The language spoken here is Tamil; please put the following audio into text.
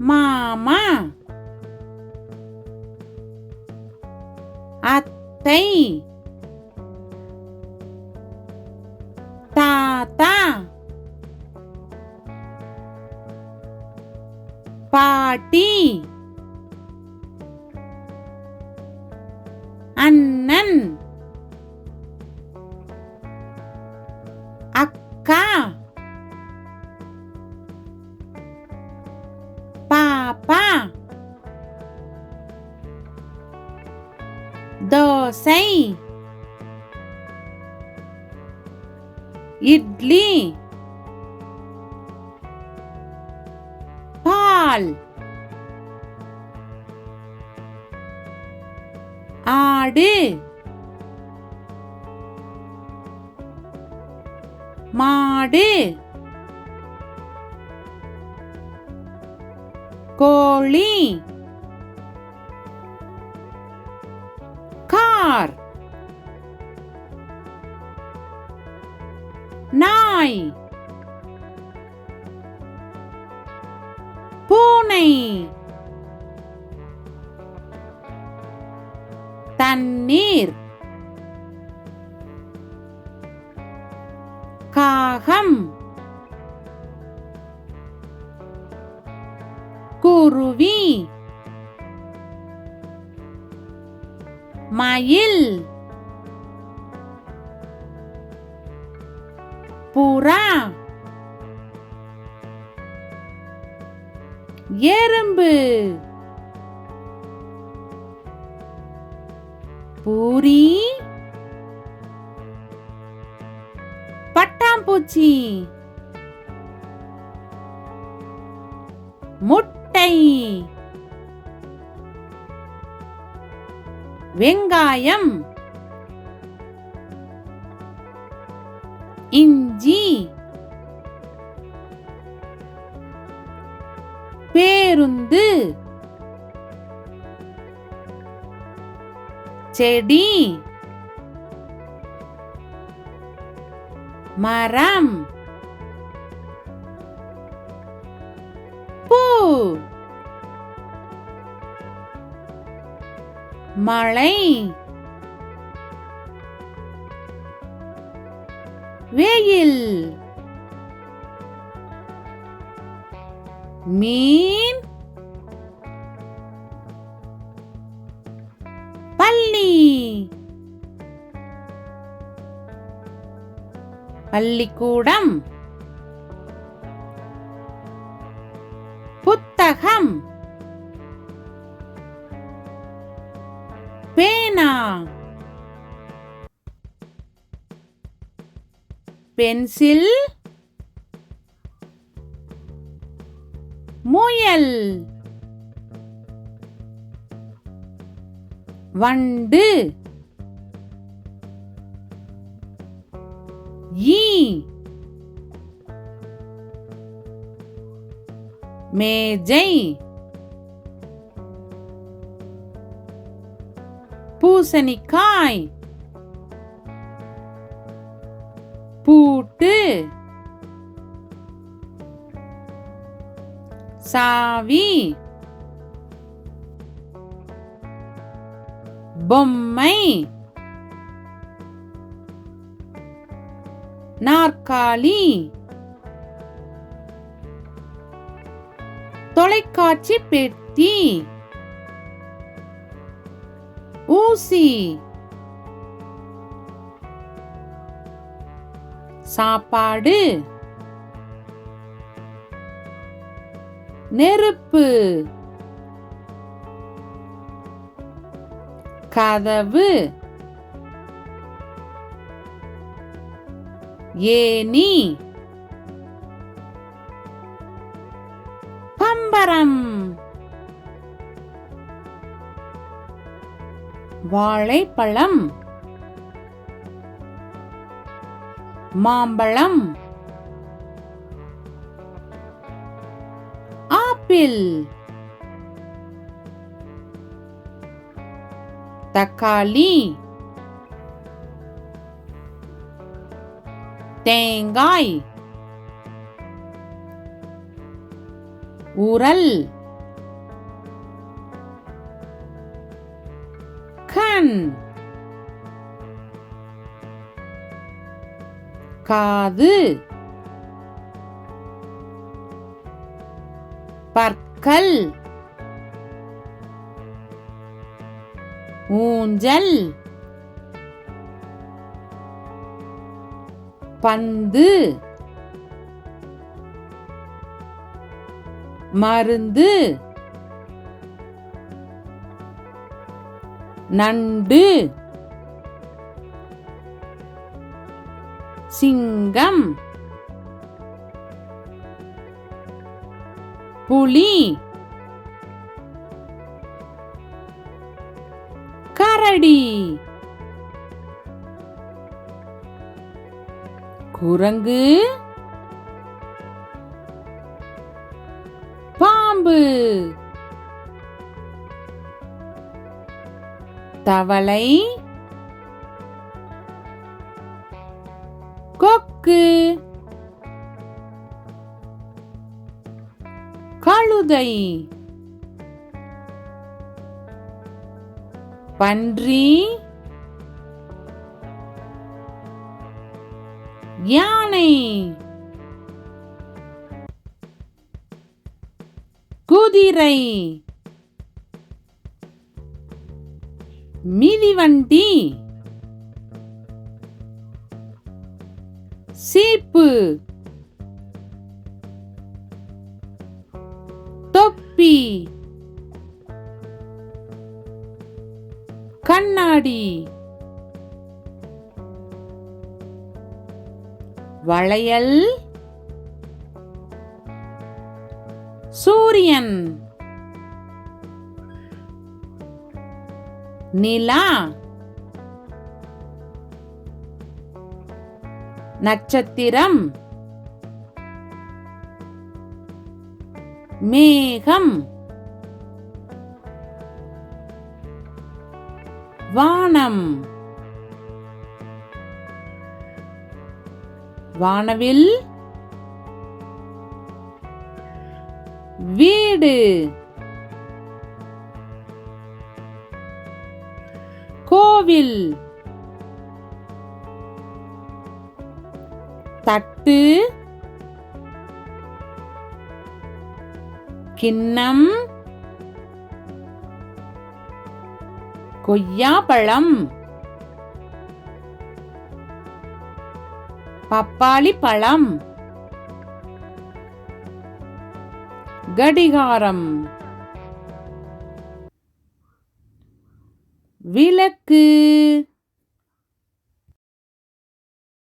மாமா அத்தை தாத்தா பாட்டி அண்ணன் அக்கா பாப்பா தோசை இட்லி பால் ஆடு மாடு கோழி கார் நாய் பூனை தண்ணீர் காகம் குருவி மயில் புறா எறும்பு பூரி பட்டாம்பூச்சி முட்டை வெங்காயம் இஞ்சி பேருந்து செடி மரம் பூ மழை வெயில் மீன் பள்ளி பள்ளிக்கூடம் புத்தகம் பேனா பென்சில் முயல் வண்டு ஈ மேஜை பூசணிக்காய் பூட்டு சாவி பொம்மை நாற்காலி தொலைக்காட்சி பெட்டி ஊசி சாப்பாடு நெருப்பு கதவு ஏணி பம்பரம் வாழைப்பழம் மாம்பழம் ஆப்பிள் தக்காளி தேங்காய் உரல் கண் காது பற்கள் ஊஞ்சல் பந்து மருந்து நண்டு சிங்கம் புலி கரடி குரங்கு பாம்பு தவளை கொக்கு கழுதை பன்றி யானை குதிரை மிதிவண்டி சீப்பு தொப்பி கண்ணாடி வளையல் சூரியன் நிலா நட்சத்திரம் மேகம் வானம் வானவில் வீடு கோவில் தட்டு கிண்ணம் கொய்யாப்பழம் பப்பாளி பழம் கடிகாரம் விளக்கு